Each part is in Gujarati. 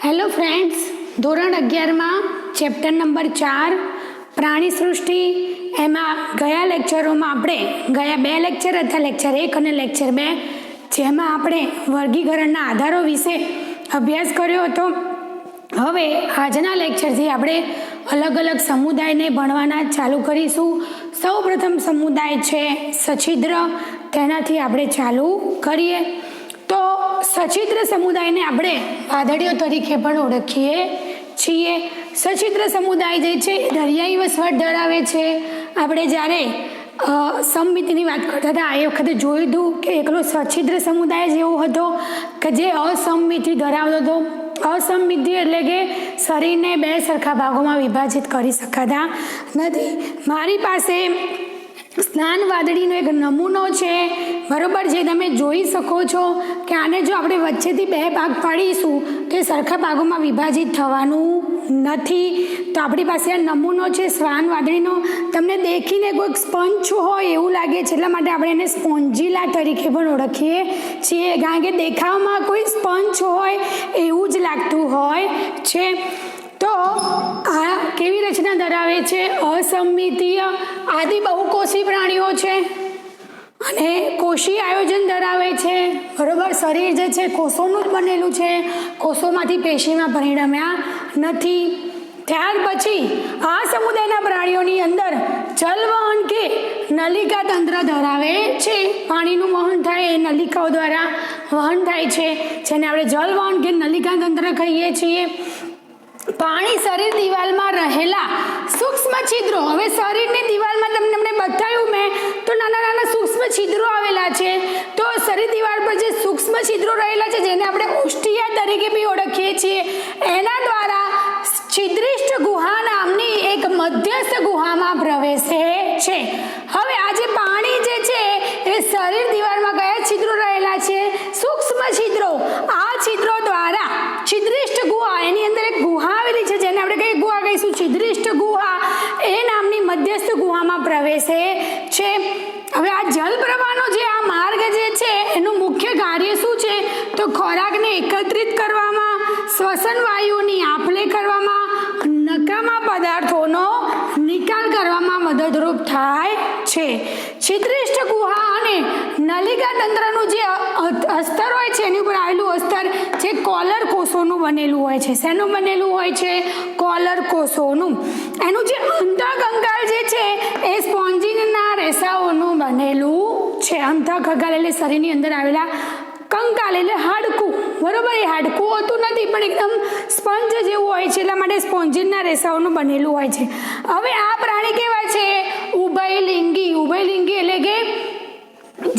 હેલો ફ્રેન્ડ્સ, ધોરણ 11માં ચેપ્ટર નંબર 4 પ્રાણી સૃષ્ટિ એમાં ગયા લેક્ચરોમાં આપણે ગયા 2 લેક્ચર હતા, લેક્ચર 1 અને લેક્ચર 2, જેમાં આપણે વર્ગીકરણના આધારો વિશે અભ્યાસ કર્યો હતો. હવે આજના લેક્ચરથી આપણે અલગ અલગ સમુદાયને ભણવાના ચાલુ કરીશું. સૌ પ્રથમ સમુદાય છે સછિદ્ર, તેનાથી આપણે ચાલુ કરીએ. તો સછિદ્ર સમુદાયને આપણે વાદળીઓ તરીકે પણ ઓળખીએ છીએ. સછિદ્ર સમુદાય જે છે એ દરિયાઈ વસવાટ ધરાવે છે. આપણે જ્યારે સમમિતિની વાત કરતા હતા એ વખતે જોયું હતું કે એકલો સછિદ્ર સમુદાય જ એવો હતો કે જે અસમમિતિ ધરાવતો હતો. અસમમિતિ એટલે કે શરીરને 2 સરખા ભાગોમાં વિભાજિત કરી શકાતા નથી. મારી પાસે સ્નાન વાદળીનો એક નમૂનો છે, બરોબર, જે તમે જોઈ શકો છો કે આને જો આપણે વચ્ચેથી 2 ભાગ પાડીશું તો એ સરખા ભાગોમાં વિભાજિત થવાનું નથી. તો આપણી પાસે આ નમૂનો છે સ્નાન વાદળીનો. તમને દેખીને કોઈક સ્પંજ હોય એવું લાગે છે, એટલા માટે આપણે એને સ્પોન્જીલા તરીકે પણ ઓળખીએ છીએ, કારણ કે દેખાવમાં કોઈ સ્પંજ હોય એવું જ લાગતું હોય છે. તો આ કેવી રચના ધરાવે છે? અસમમિતીય આદિ બહુકોષી પ્રાણીઓ છે અને કોષી આયોજન ધરાવે છે, બરોબર. શરીર જે છે કોષોનું જ બનેલું છે, કોષોમાંથી પેશીમાં પરિણમ્યા નથી. ત્યાર પછી આ સમુદાયના પ્રાણીઓની અંદર જલવહન કે નલિકા તંત્ર ધરાવે છે. પાણીનું વહન થાય એ નલિકાઓ દ્વારા વહન થાય છે, જેને આપણે જલવહન કે નલિકા તંત્ર કહીએ છીએ. પાણી શરીર દિવાલમાં રહેલા સૂક્ષ્મ છિદ્રો, હવે શરીરની દિવાલમાં તમને બતાવ્યું મેં તો નાના નાના સૂક્ષ્મ છિદ્રો આવેલા છે. તો શરીર દિવાલ પર જે સૂક્ષ્મ છિદ્રો રહેલા છે જેને આપણે ઓસ્ટિયા તરીકે બી ઓળખીએ છીએ, એના દ્વારા છિદ્રિષ્ઠ ગુહા નામની એક મધ્યસ્થ ગુહામાં પ્રવેશે છે. હવે આ જે પાણી જે છે એ શરીર દિવાલમાં કયા છિદ્રો રહેલા છે? સૂક્ષ્મ છિદ્રો. આ છિદ્રો દ્વારા છિદ્રિષ્ઠ ગુહા, એની અંદર એક ગુહા આવેલી છે જેને આપણે કઈ ગુહા કહીશું? છિદ્રિષ્ઠ ગુહા, એ નામની મધ્યસ્થ ગુહામાં પ્રવેશે છે. હવે આ જલ પ્રવાહનો જે આ માર્ગ જે છે એનું મુખ્ય કાર્ય શું છે? તો ખોરાકને એકત્રિત કરવામાં, શ્વસન વાયુઓની આપ-લે કરવામાં, નકામા પદાર્થોનો નિકાલ કરવામાં મદદરૂપ થાય છે. છિદ્રિષ્ઠ ગુહા અને નલિકા તંત્રનું જે અસ્તર હોય છે એની ઉપર આવેલું અસ્તર જે કોલર કોષોનું બનેલું હોય છે. શેનું બનેલું હોય છે? કોલર કોષોનું. એનું જે અંતઃકંકાલ જે છે એ સ્પોન્જીનના રેસાઓનું બનેલું છે. અંતઃકંકાલ એટલે શરીરની અંદર આવેલા કંકાલ એટલે હાડકું, બરોબર. એ હાડકું હોતું નથી પણ એકદમ સ્પંજ જેવું હોય છે, એટલા માટે સ્પોન્જીનના રેસાઓનું બનેલું હોય છે. હવે આ પ્રાણી કેવા છે? ઉભયલિંગી. ઉભયલિંગી એટલે કે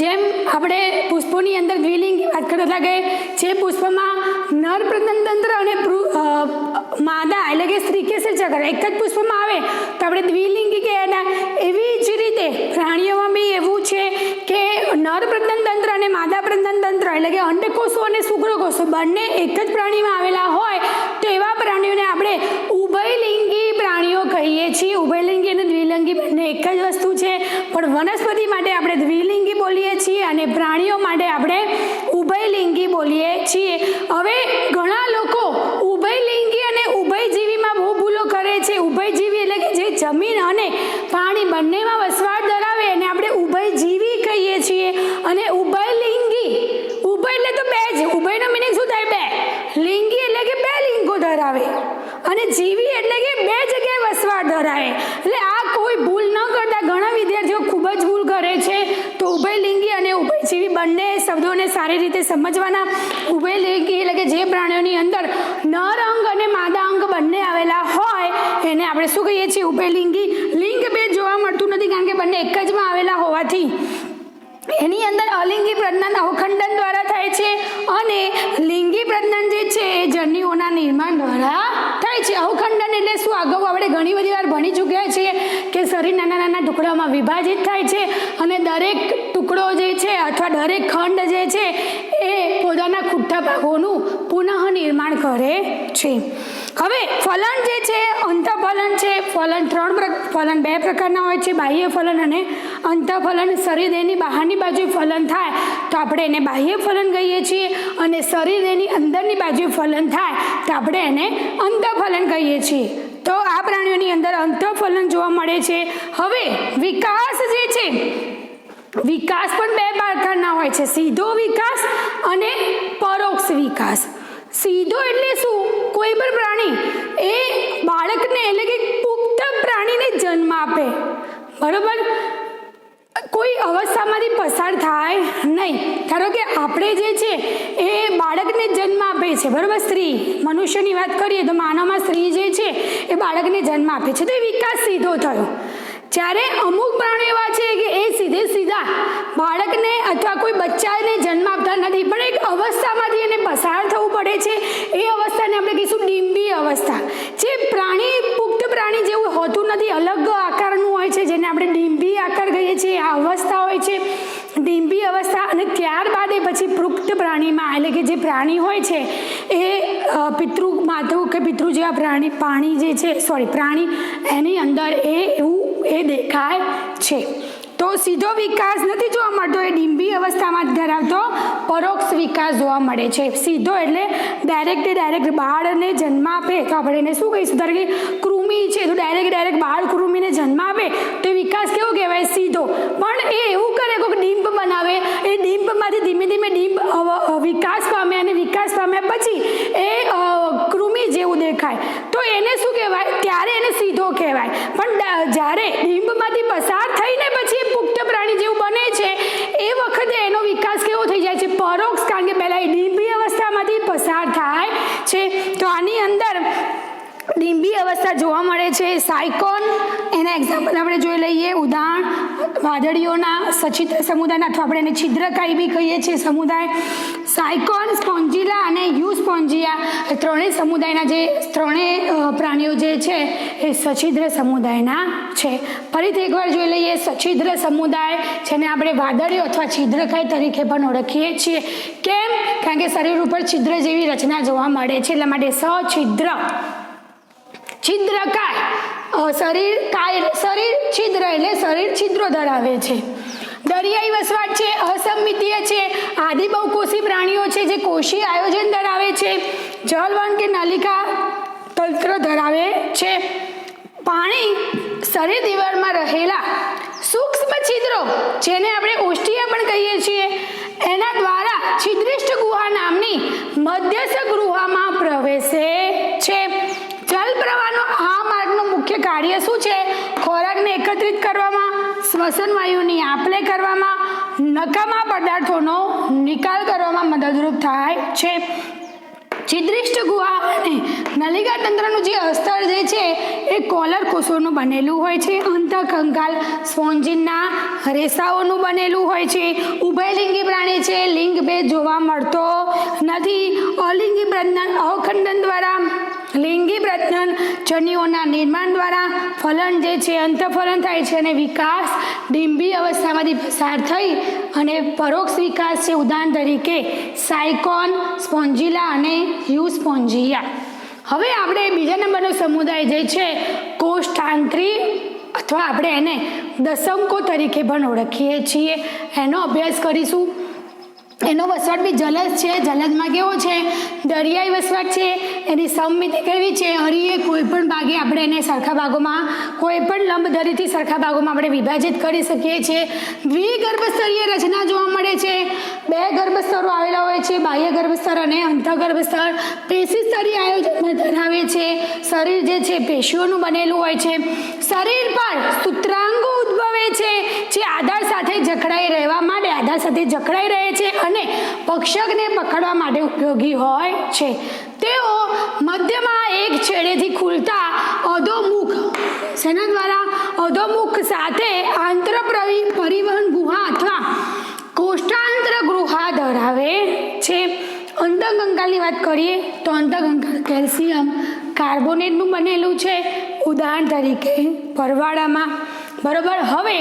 જેમ આપણે પુષ્પોની અંદર દ્વિલિંગી વાત કરતા હતા કે જે પુષ્પમાં નર પ્રજનન તંત્ર અને માદા એટલે કે સ્ત્રી કે ચક્ર એક જ પુષ્પમાં આવે તો આપણે દ્વિલિંગી કહેવાના. એવી જ રીતે પ્રાણીઓમાં બી એવું છે કે નર પ્રજનન તંત્ર અને માદા પ્રજનન તંત્ર એટલે કે અંડકોષો અને શુક્રકોષો બંને એક જ પ્રાણીમાં આવેલા હોય તો એવા પ્રાણીઓને આપણે ઉભયલિંગી પ્રાણીઓ કહીએ છીએ. ઉભયલિંગી અને દ્વિલિંગી બંને એક જ વસ્તુ છે, પણ વનસ્પતિ માટે આપણે દ્વિલિંગી બોલીએ છીએ અને પ્રાણીઓ માટે આપણે ઉભયલિંગી બોલીએ છીએ. હવે ઘણા લોકો ઉભયલિંગી અને ઉભયજીવીમાં બહુ ભૂલો કરે છે. ઉભયજીવી એટલે કે જે જમીન અને પાણી બંનેમાં વસવાટ ધરાવે એને આપણે ઉભયજીવી કહીએ છીએ. અને ઉભયલિંગી, ઉભય એટલે તો 2 જ. ઉભયનો મીનિંગ શું થાય? 2. લિંગી એટલે કે 2 લિંગો ધરાવે અને જીવી એટલે કે 2 જગ્યાએ વસવાટ ધરાવે. એટલે આ કોઈ ભૂલ ન કરતા ઘણા વિદ્યાર્થીઓ ખૂબ જ ભૂલ કરે છે. તો ઉભયલિંગી અને ઉભયજીવી બંને શબ્દોને સારી રીતે સમજવાના. ઉભયલિંગી એટલે કે જે પ્રાણીઓની અંદર નર અંગ અને માદા અંગ બંને આવેલા હોય એને આપણે શું કહીએ છીએ? ઉભયલિંગી. લિંગ ભેદ જોવા મળતું નથી કારણ કે બંને એક જ માં આવેલા હોવાથી એની અંદર અલિંગી પ્રજનન અવખંડન દ્વારા થાય છે અને લિંગી પ્રજનન જે છે એ જન્યુઓના નિર્માણ દ્વારા થાય છે. અવખંડન એટલે શું? અગાઉ આપણે ઘણી બધી વાર ભણી ચૂક્યા છીએ કે શરીર નાના નાના ટુકડાઓમાં વિભાજિત થાય છે અને દરેક ટુકડો જે છે અથવા દરેક ખંડ જે છે એ પોતાના ખૂટતા ભાગોનું પુનઃ પુનઃ નિર્માણ કરે છે. હવે ફલન જે છે અંતઃફલન છે. ફલન બે પ્રકારના હોય છે, બાહ્ય ફલન અને અંતઃફલન. શરીર દેહની બહારની બાજુ ફલન થાય તો આપણે એને બાહ્ય ફલન કહીએ છીએ, અને શરીર દેહની અંદરની બાજુ ફલન થાય તો આપણે એને અંતઃફલન કહીએ છીએ. તો આ પ્રાણીઓની અંદર અંતઃફલન જોવા મળે છે. હવે વિકાસ જે છે, વિકાસ પણ બે પ્રકારના હોય છે, સીધો વિકાસ અને પરોક્ષ વિકાસ. સીધો એટલે શું? કોઈ પણ પ્રાણી એ બાળકને એટલે કે પુખ્ત પ્રાણીને જન્મ આપે, બરોબર, કોઈ અવસ્થામાંથી પસાર થાય નહીં. ધારો કે આપણે જે છે એ બાળકને જન્મ આપે છે, બરોબર, સ્ત્રી, મનુષ્યની વાત કરીએ તો માનવમાં સ્ત્રી જે છે એ બાળકને જન્મ આપે છે, તો એ વિકાસ સીધો થયો. જ્યારે અમુક પ્રાણીઓ એવા છે કે એ સીધા બાળકને અથવા કોઈ બચ્ચાને જન્મ આપતા નથી, પણ એક અવસ્થામાંથી એને પસાર થવું પડે છે. એ અવસ્થાને આપણે કહીશું ડિમ્બી અવસ્થા. જે પ્રાણી પુખ્ત પ્રાણી જેવું હોતું નથી, અલગ આકારનું હોય છે, જેને આપણે ડિમ્બી આકાર કહીએ છીએ. આ અવસ્થા હોય છે ડિમ્બી અવસ્થા. અને ત્યારબાદ એ પછી પુખ્ત પ્રાણીમાં એટલે કે જે પ્રાણી હોય છે એ માતૃ કે પિતૃ જેવા પ્રાણી એની અંદર એ દેખાય છે. તો સીધો વિકાસ નથી જોવા મળતો, એ ડિમ્બી અવસ્થામાં ધરાવતો પરોક્ષ વિકાસ જોવા મળે છે. સીધો એટલે ડાયરેક્ટ બાળને જન્મ આપે તો આપણે એને શું કહીશું? ધારો કે કૃમિ છે તો ડાયરેક્ટ બાળ કૃમિને જન્મ આપે તો એ વિકાસ કેવો કહેવાય? સીધો. પણ એ એવું કરે કોઈ ડિમ્બ બનાવે, એ ડિમ્બમાંથી ધીમે ડિમ્બ વિકાસ પામે, અને વિકાસ પામ્યા પછી એ કૃમિ જેવું દેખાય તો એને શું કહેવાય? ત્યારે એને સીધો કહેવાય. પણ જ્યારે ડિમ્બમાંથી પસાર થઈને પછી પુખ્ત પ્રાણી જેવું બને છે એ વખતે એનો વિકાસ કેવો થઈ જાય છે? પરોક્ષ. કારણ કે પહેલા એ ડિમ્બી અવસ્થામાંથી પસાર થાય છે. તો આની અંદર ડિમ્બી અવસ્થા જોવા મળે છે. સાયકોન, એના એક્ઝામ્પલ આપણે જોઈ લઈએ. ઉદાહરણ વાદળીઓના સચિત્ર સમુદાયના, અથવા આપણે એને છિદ્રકાય બી કહીએ છીએ સમુદાય. સાયકોન, સ્પોન્જીલા અને યુસ્પોન્જીયા ત્રણેય સમુદાયના ત્રણેય પ્રાણીઓ જે છે એ સછિદ્ર સમુદાયના છે. ફરીથી એકવાર જોઈ લઈએ. સછિદ્ર સમુદાય જેને આપણે વાદળીઓ અથવા છિદ્રકાય તરીકે પણ ઓળખીએ છીએ. કેમ? કારણ કે શરીર ઉપર છિદ્ર જેવી રચના જોવા મળે છે, એટલા માટે સછિદ્ર. છિદ્રકાય શરીર છિદ્ર એટલે શરીર છિદ્રો ધરાવે છે. દરિયાઈ વસવાટ છે, અસંમિતીય છે, આદિ બહુકોષી પ્રાણીઓ છે જે કોષી આયોજન ધરાવે છે, જળવન કે નલિકા તંત્ર ધરાવે છે. પાણી શરીર દિવાલમાં રહેલા સૂક્ષ્મ છિદ્રો જેને આપણે ઓષ્ઠિયા પણ કહીએ છીએ એના દ્વારા છિદ્રિષ્ઠ ગુહા નામની મધ્યસ્થ ગુહામાં પ્રવેશે છે. જલ પ્રવાહનો આ માર્ગનું મુખ્ય કાર્ય શું છે? ખોરાકને એકત્રિત કરવામાં, શ્વસન વાયુની આપ-લે કરવામાં, નકામા પદાર્થોનો નિકાલ કરવામાં મદદરૂપ થાય છે. છિદ્રિષ્ઠ ગુહા અને નલિકા તંત્રનું જે અસ્તર જે છે એ કોલર કોષોનું બનેલું હોય છે. અંતઃકંકાલ સ્પોન્જીનના રેસાઓનું બનેલું હોય છે. ઉભયલિંગી પ્રાણી છે, લિંગ ભેદ જોવા મળતો નથી. અલિંગી પ્રજનન અખંડન દ્વારા, લિંગી પ્રજનન જન્યુઓના નિર્માણ દ્વારા ફલન જે છે અંતઃફલન થાય છે, અને વિકાસ ડિમ્બી અવસ્થામાંથી પસાર થઈ અને પરોક્ષ વિકાસ છે. ઉદાહરણ તરીકે સાયકોન, સ્પોન્જીલા અને યુસ્પોન્જીયા. હવે આપણે બીજા નંબરનો સમુદાય જે છે કોષ્ઠાંતરી અથવા આપણે એને દશમકો તરીકે પણ ઓળખીએ છીએ, એનો અભ્યાસ કરીશું. એનો વસવાટ બી જલદ છે. જલદમાં કેવો છે? દરિયાઈ વસવાટ છે. એની સમમિતિ કેવી છે? હરીએ કોઈ પણ ભાગે આપણે એને સરખા ભાગોમાં, કોઈ પણ લંબધરીથી સરખા ભાગોમાં આપણે વિભાજિત કરી શકીએ છીએ. દ્વિગર્ભસ્તરીય રચના જોવા મળે છે. બે ગર્ભસ્તરો આવેલા હોય છે, બાહ્ય ગર્ભસ્તર અને અંતઃગર્ભસ્તર. પેશી સ્તરીય આયોજન ધરાવે છે. શરીર જે છે પેશીઓનું બનેલું હોય છે. શરીર પર સૂત્રાંગો ઉદ્ભવે છે જે આધાર સાથે જકડાઈ રહેવા માટે જકડાઈ રહે છે અને ભક્ષકને પકડવા માટે ઉપયોગી હોય છે. તેઓ મધ્યમાં એક છેડેથી ખુલતા અધોમુખ, શેના દ્વારા? અધોમુખ સાથે આંતર પરિવહન ગુહા અથવા કોષ્ઠાંતર ગુહા ધરાવે છે. અંતઃકંકાલની વાત કરીએ તો અંતઃકંકાલ કેલ્શિયમ કાર્બોનેટનું બનેલું છે. ઉદાહરણ તરીકે પરવાળામાં, બરોબર. હવે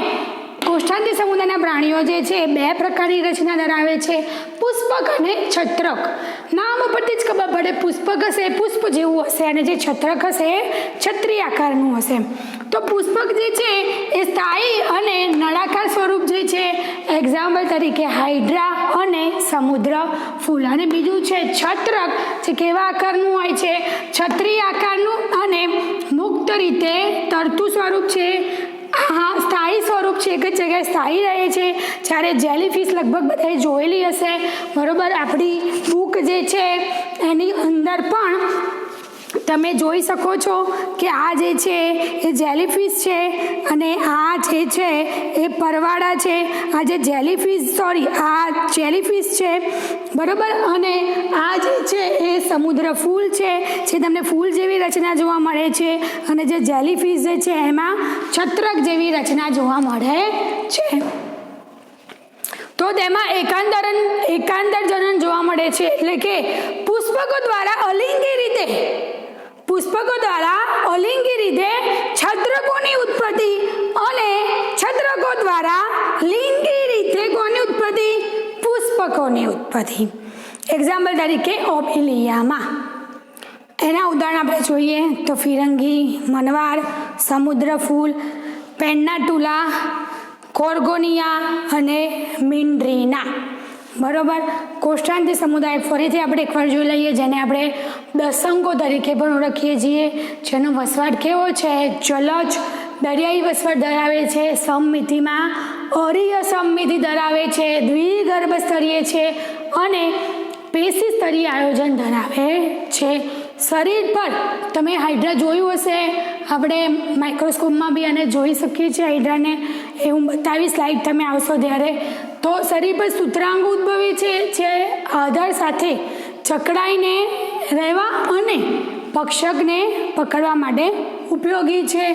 કોષ્ટાંતીય સમુદાયના પ્રાણીઓ જે છે બે પ્રકારની રચના ધરાવે છે, પુષ્પક અને છત્રક. નામ પરથી જ ખબર પડે, પુષ્પક હશે પુષ્પ જેવું હશે અને જે છત્રક હશે છત્રી આકારનું હશે. તો પુષ્પક જે છે એ સ્થાયી અને નળાકાર સ્વરૂપ જે છે, એક્ઝામ્પલ તરીકે હાઇડ્રા અને સમુદ્ર ફૂલ. અને બીજું છે છત્રક, જે કેવા આકારનું હોય છે, છત્રી આકારનું અને મુક્ત રીતે તરતું સ્વરૂપ છે. સ્થાયી સ્વરૂપ છે, એક જ જગ્યાએ સ્થાયી રહે છે. જ્યારે જેલીફિશ લગભગ બધાએ જોયેલી હશે, બરોબર. આપણી બુક જે છે એની અંદર પણ તમે જોઈ શકો છો કે આ જે છે એ જેલીફિશ છે અને આ જે છે એ પરવાળા છે. આ જે જેલીફિશ આ જેલીફિશ છે, બરોબર. અને આ જે છે એ સમુદ્ર ફૂલ છે, જે તમને ફૂલ જેવી રચના જોવા મળે છે. અને જે જેલીફિશ જે છે એમાં છત્રક જેવી રચના જોવા મળે છે. તો તેમાં એકાંતર જનન જોવા મળે છે, એટલે કે પુષ્પકો દ્વારા અલિંગી રીતે છત્રકોની ઉત્પત્તિ અને છત્રકો દ્વારા લિંગી રીતે કોની ઉત્પત્તિ, પુષ્પકોની ઉત્પત્તિ. એક્ઝામ્પલ તરીકે ઓબેલિયામાં એના ઉદાહરણ આપણે જોઈએ તો ફિરંગી, મનવાર, સમુદ્ર ફૂલ, પેન્નાટુલા, કોર્ગોનિયા અને મિન્ડ્રીના, બરોબર. કોષ્ટાંતીય સમુદાય ફરીથી આપણે એકવાર જોઈ લઈએ, જેને આપણે દશંકો તરીકે પણ ઓળખીએ છીએ. જેનો વસવાટ કેવો છે, જલજ દરિયાઈ વસવાટ ધરાવે છે, સમમિતિમાં અરીય સમમિતિ ધરાવે છે, દ્વિગર્ભ સ્તરીય છે અને પેશી સ્તરીય આયોજન ધરાવે છે. શરીર પર તમે હાઇડ્રા જોયું હશે, આપણે માઇક્રોસ્કોપમાં બી આને જોઈ શકીએ છીએ હાઇડ્રાને. એ હું બતાવીશ સ્લાઇડ તમે આવશો ત્યારે. તો શરીર પર સૂત્રાંગ ઉદ્ભવે છે, જે આધાર સાથે જકડાઈને રહેવા અને ભક્ષકને પકડવા માટે ઉપયોગી છે.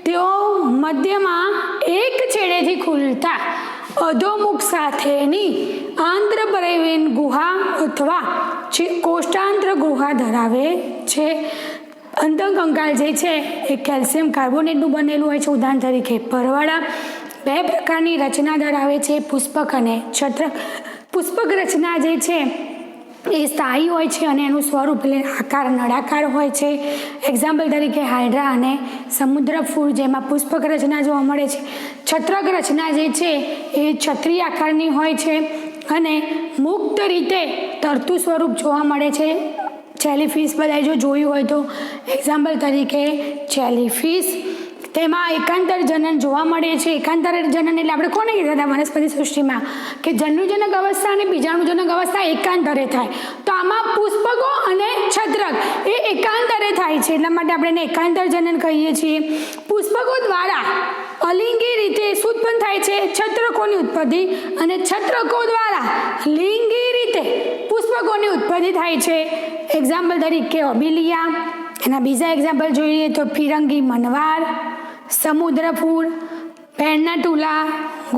તેઓ મધ્યમાં એક છેડેથી ખુલતા અધોમુખ સાથેની આંતરપરિવેન ગુહા અથવા કોષ્ટાંત્ર ગુહા ધરાવે છે. અંતઃકંકાલ જે છે એ કેલ્શિયમ કાર્બોનેટનું બનેલું હોય છે. ઉદાહરણ તરીકે પરવાળા બે પ્રકારની રચના ધરાવે છે, પુષ્પક અને છત્રક. પુષ્પક રચના જે છે એ સ્થાયી હોય છે અને એનું સ્વરૂપ એટલે આકાર નળાકાર હોય છે. એક્ઝામ્પલ તરીકે હાઇડ્રા અને સમુદ્ર ફૂલ, જેમાં પુષ્પક રચના જોવા મળે છે. છત્રક રચના જે છે એ છત્રી આકારની હોય છે અને મુક્ત રીતે તરતું સ્વરૂપ જોવા મળે છે. જેલીફિશ બધાએ જો જોયું હોય તો એક્ઝામ્પલ તરીકે જેલીફિશ, તેમાં એકાંતર જનન જોવા મળે છે. એકાંતર જનન એટલે આપણે કોને કહેતા હતા વનસ્પતિ સૃષ્ટિમાં કે જન્યુજનક અવસ્થા અને બીજાણુજનક અવસ્થા એકાંતરે થાય. તો આમાં પુષ્પકો અને છત્રક એ એકાંતરે થાય છે, એટલા માટે આપણે એને એકાંતર જનન કહીએ છીએ. પુષ્પકો દ્વારા અલિંગી રીતે ઉત્પન્ન થાય છે છત્રકોની ઉત્પત્તિ અને છત્રકો દ્વારા લિંગી રીતે પુષ્પકોની ઉત્પત્તિ થાય છે. એક્ઝામ્પલ તરીકે ઓબેલિયા. એના બીજા એક્ઝામ્પલ જોઈએ તો ફિરંગી, મનવાર, સમુદ્ર ફૂલ, પેન્નાટુલા,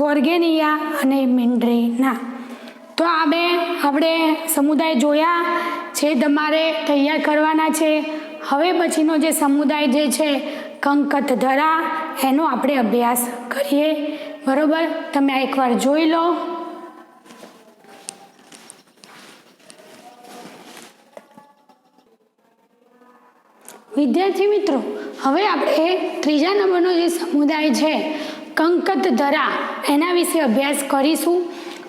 ગોર્ગેનિયા અને મિન્ડ્રીના. તો આ બે આપણે સમુદાય જોયા છે, તમારે તૈયાર કરવાના છે. હવે પછીનો જે સમુદાય જે છે કંકતધરા, એનો આપણે અભ્યાસ કરીએ, બરોબર. તમે આ એકવાર જોઈ લો. વિદ્યાર્થી મિત્રો, હવે આપણે ત્રીજા નંબરનો જે સમુદાય છે કંકતધરા, એના વિશે અભ્યાસ કરીશું.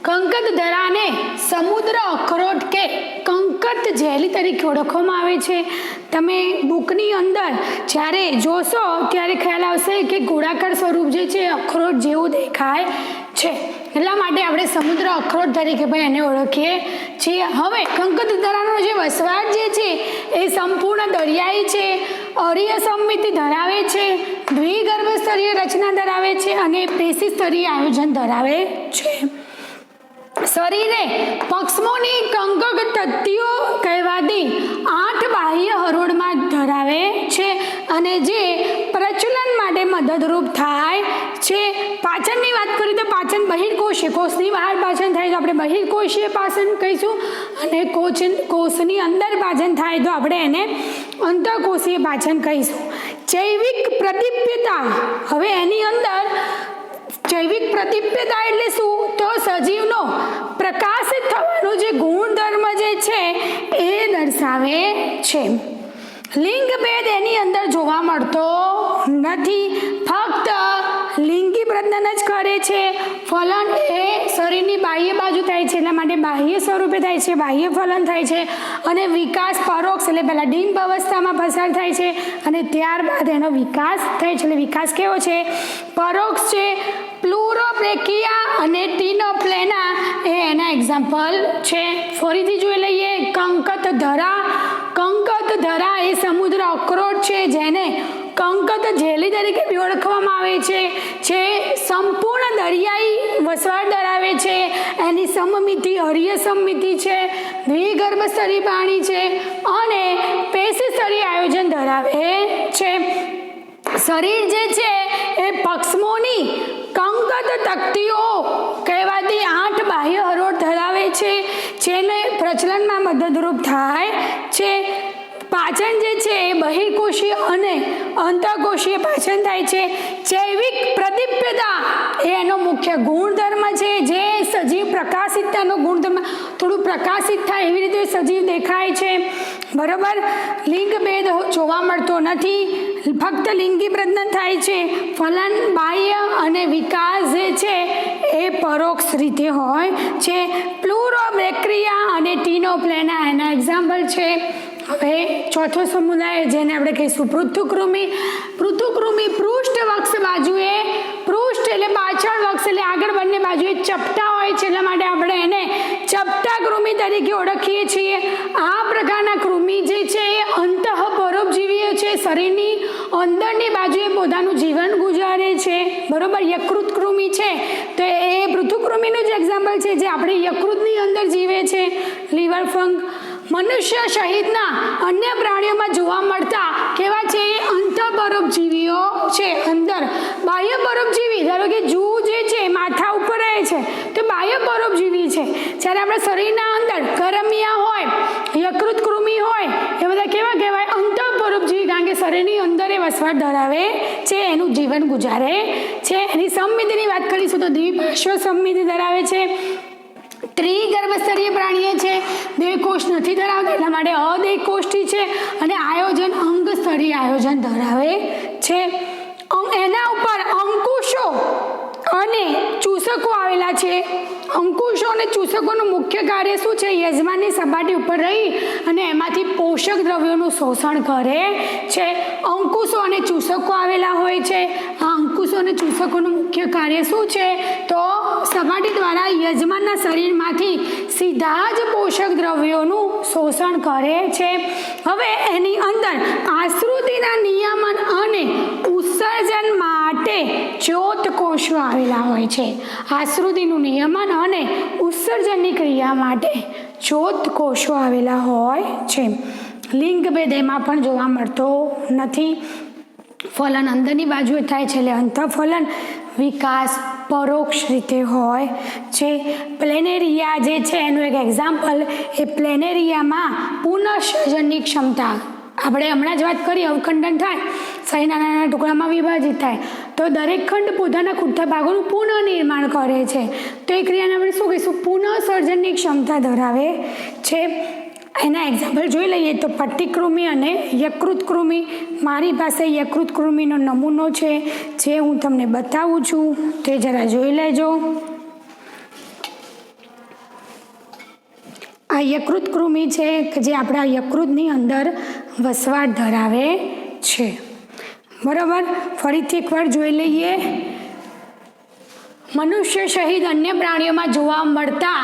કંકતધરાને સમુદ્ર અખરોટ કે કંકત જેલી તરીકે ઓળખવામાં આવે છે. તમે બુકની અંદર જ્યારે જોશો ત્યારે ખ્યાલ આવશે કે ગોળાકાર સ્વરૂપ જે છે અખરોટ જેવું દેખાય છે, એટલા માટે આપણે સમુદ્ર અખરોટ તરીકે પણ એને ઓળખીએ છીએ. હવે કંકતધરાનો જે વસવાટ જે છે એ સંપૂર્ણ દરિયાઈ છે, અરીય સમમિતિ ધરાવે છે, દ્વિગર્ભ સ્તરીય રચના ધરાવે છે અને પેશી સ્તરીય આયોજન ધરાવે છે. શરીરે પક્ષમોની કંકક તત્તીઓ કહેવાતી 8 બાહ્ય હરોળમાં ધરાવે છે અને જે પ્રચલન માટે મદદરૂપ થાય છે. પાચનની વાત કરીએ તો પાચન બહિર્કોષીય, કોષની બહાર પાચન થાય તો આપણે બહિર્કોષીય પાચન કહીશું અને કોષની અંદર પાચન થાય તો આપણે એને અંતઃકોષીય પાચન કહીશું. જૈવિક પ્રદીપ્યતા, હવે એની અંદર જૈવિક પ્રદીપ્યતા એટલે શું? તો સજીવનો પ્રકાશિત થવાનો જે ગુણધર્મ જે છે એ દર્શાવે છે. લિંગ ભેદ એની અંદર જોવા મળતો નથી, ફક્ત લિંગી પ્રજનન જ કરે છે. ફલન એ શરીરની બાહ્ય બાજુ થાય છે, એટલા માટે બાહ્ય સ્વરૂપે થાય છે, બાહ્ય ફલન થાય છે. અને વિકાસ પરોક્ષ એટલે પહેલાં ડિમ્બ અવસ્થામાં પસાર થાય છે અને ત્યારબાદ એનો વિકાસ થાય છે. એટલે વિકાસ કેવો છે? પરોક્ષ છે. પ્લુરોબ્રેકિયા અને ટીનોપ્લેના એ એના એક્ઝામ્પલ છે. ફરીથી જોઈ લઈએ. કંકતધરા. કંકતધરા એ સમુદ્ર અખરોટ છે, જેને કંકત જેલી તરીકે બી ઓળખવામાં આવે છે. જે સંપૂર્ણ દરિયાઈ વસવાટ ધરાવે છે. એની સમમિતિ અર્ય સમમિતિ છે, દ્વિગર્ભસ્તરી પ્રાણી છે અને પેશીસ્તરી આયોજન ધરાવે છે. શરીર જે છે એ પક્ષમોની કંકત તકતીઓ કહેવાતી 8 બાહ્ય હરોળ ધરાવે છે, જેને પ્રચલનમાં મદદરૂપ થાય છે. પાચન જે છે એ બહિર્કોષીય અને અંતઃકોષીય પાચન થાય છે. જૈવિક પ્રદીપ્યતા એ એનો મુખ્ય ગુણધર્મ છે. જે સજીવ પ્રકાશિતતાનો ગુણધર્મ, થોડું પ્રકાશિત થાય એવી રીતે સજીવ દેખાય છે. બરોબર. લિંગ ભેદ જોવા મળતો નથી, ફક્ત લિંગી પ્રજનન થાય છે. ફલન બાહ્ય અને વિકાસ જે છે એ પરોક્ષ રીતે હોય છે. પ્લુરોબ્રેકિયા અને ટીનોપ્લેના એના એક્ઝામ્પલ છે. હવે ચોથો સમુદાય જેને આપણે કહીશું પૃથુકૃમિ. પૃથુકૃમિ પૃષ્ઠ વક્ષ બાજુએ, પૃષ્ઠ એટલે પાછળ, વક્ષ એટલે આગળ, બંને બાજુએ ચપટા હોય છે, એટલા માટે આપણે એને ચપટા કૃમિ તરીકે ઓળખીએ છીએ. આ પ્રકારના કૃમિ જે છે એ અંતઃ પરોપજીવીઓ છે, શરીરની અંદરની બાજુએ પોતાનું જીવન ગુજારે છે. બરોબર. યકૃત કૃમિ છે તો એ પૃથુકૃમિનું જ એક્ઝામ્પલ છે, જે આપણે યકૃતની અંદર જીવે છે. લીવર ફંગ. મનુષ્ય સહિતના અન્ય પ્રાણીઓમાં જોવા મળતા કેવા છે? અંતઃ પરોપજીવીઓ છે. અંદર બાહ્ય પરોપજીવી, ધારો કે જૂ જે છે માથા ઉપર રહે છે તો બાહ્ય પરોપજીવી છે. જ્યારે આપણા શરીરના અંદર કરમિયા હોય, યકૃત કૃમિ હોય, એ બધા કેવા કહેવાય? અંતઃ પરોપજીવી, કારણ કે શરીરની અંદર એ વસવાટ ધરાવે છે, એનું જીવન ગુજારે છે. એની સંમિતિની વાત કરીશું તો દ્વિપાર્શ્વ સંમિતિ ધરાવે છે. ત્રિગર્ભસ્તરીય પ્રાણીઓ છે, દેહકોષ નથી ધરાવતા, એટલા માટે અદેહકોષ્ઠી છે. અને આયોજન અંગ સ્તરીય આયોજન ધરાવે છે. એના ઉપર અંકુશો અને ચૂસકો આવેલા છે. અંકુશો અને ચૂસકોનું મુખ્ય કાર્ય શું છે? યજમાનની સપાટી ઉપર રહી અને એમાંથી પોષક દ્રવ્યોનું શોષણ કરે છે. અંકુશો અને ચૂસકો આવેલા હોય છે. આ અંકુશો અને ચૂસકોનું મુખ્ય કાર્ય શું છે? તો સપાટી દ્વારા યજમાનના શરીરમાંથી સીધા જ પોષક દ્રવ્યોનું શોષણ કરે છે. હવે એની અંદર આશ્રુતિના નિયમન અને ઉત્સર્જન માટે જ્યોતકોષો આવેલા હોય છે. આશ્રુતિનું નિયમન અને ઉત્સર્જનની ક્રિયા માટે જ્યોતકોષો આવેલા હોય છે. લિંગ ભેદ એમાં પણ જોવા મળતો નથી. ફલન અંદરની બાજુએ થાય છે, એટલે અંતઃફલન. વિકાસ પરોક્ષ રીતે હોય છે. પ્લેનેરિયા જે છે એનું એક એક્ઝામ્પલ, એ પ્લેનેરિયામાં પુનઃસર્જનની ક્ષમતા, આપણે હમણાં જ વાત કરી, અવખંડન થાય, શરીરના નાના ટુકડામાં વિભાજિત થાય તો દરેક ખંડ પોતાના ખૂટતા ભાગોનું પુનઃનિર્માણ કરે છે. તો એ ક્રિયાને આપણે શું કહીશું? પુનઃસર્જનની ક્ષમતા ધરાવે છે. એના એક્ઝામ્પલ જોઈ લઈએ તો પટ્ટીકૃમિ અને યકૃત કૃમિ. મારી પાસે યકૃત કૃમિનો નમૂનો છે, જે હું તમને બતાવું છું, તે જરા જોઈ લેજો. આ યકૃત કૃમિ છે કે જે આપણા યકૃતની અંદર વસવાટ ધરાવે છે. બરાબર. ફરીથી એકવાર જોઈ લઈએ. મનુષ્ય સહિત અન્ય પ્રાણીઓમાં જોવા મળતા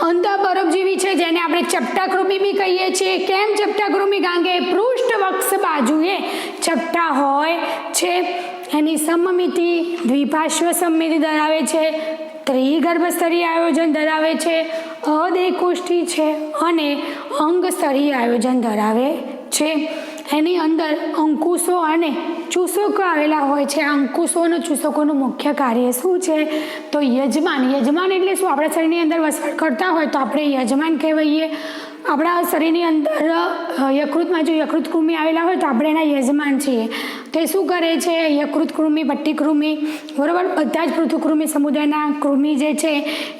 અંતઃ પરોપજીવી છે, જેને આપણે ચપટા કૃમિ બી કહીએ છીએ. કેમ ચપટા કૃમિ? કારણ કે પૃષ્ઠ વક્ષ બાજુએ ચપટા હોય છે. એની સમમિતિ દ્વિપાર્શ્વ સમમિતિ ધરાવે છે, ત્રિગર્ભસ્તરીય આયોજન ધરાવે છે, અદેહકોષ્ઠી છે અને અંગ સ્તરીય આયોજન ધરાવે છે. એની અંદર અંકુશો અને ચૂસકો આવેલા હોય છે. અંકુશો અને ચૂસકોનું મુખ્ય કાર્ય શું છે? તો યજમાન. યજમાન એટલે શું? આપણા શરીરની અંદર વસવાટ કરતા હોય તો આપણે યજમાન કહેવાઈએ. આપણા શરીરની અંદર યકૃતમાં જો યકૃત કૃમિ આવેલા હોય તો આપણે એના યજમાન છીએ. તે શું કરે છે? યકૃત કૃમિ, પટ્ટી કૃમિ, બરાબર, બધા જ પૃથુકૃમિ સમુદાયના કૃમિ જે છે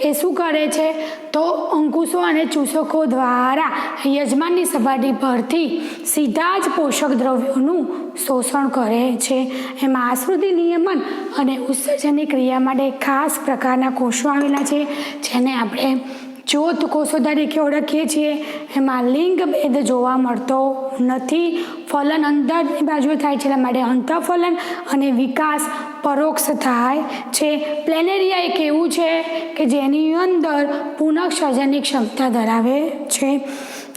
એ શું કરે છે? તો અંકુશો અને ચૂસકો દ્વારા યજમાનની સપાટી પરથી સીધા જ પોષક દ્રવ્યોનું શોષણ કરે છે. એમાં આશ્રુતિ નિયમન અને ઉત્સર્જનની ક્રિયા માટે ખાસ પ્રકારના કોષો આવેલા છે, જેને આપણે જ્યોત કોષો તરીકે ઓળખીએ છીએ. એમાં લિંગ ભેદ જોવા મળતો નથી. ફલન અંદરની બાજુએ થાય છે, એટલા માટે અંતઃફલન અને વિકાસ પરોક્ષ થાય છે. પ્લેનેરિયા એક એવું છે કે જેની અંદર પુનઃસર્જનની ક્ષમતા ધરાવે છે.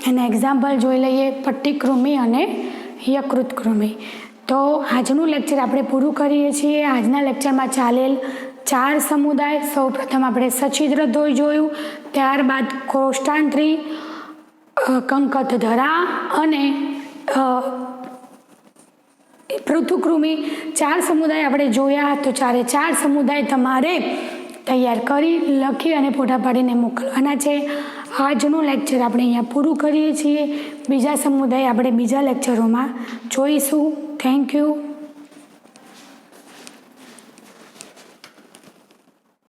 એના એક્ઝામ્પલ જોઈ લઈએ, પટ્ટી કૃમિ અને યકૃત કૃમિ. તો આજનું લેક્ચર આપણે પૂરું કરીએ છીએ. આજના લેક્ચરમાં ચાલેલ 4 સમુદાય, સૌ પ્રથમ આપણે સછિદ્રદ્વય જોયું, ત્યારબાદ કોષ્ટાંત્રી, કંકતધરા અને પૃથુકૃમિ, 4 સમુદાય આપણે જોયા. તો 4 સમુદાય તમારે તૈયાર કરી, લખી અને ફોટા પાડીને મોકલવાના છે. આજનું લેક્ચર આપણે અહીંયા પૂરું કરીએ છીએ. બીજા સમુદાય આપણે બીજા લેક્ચરોમાં જોઈશું. Thank you.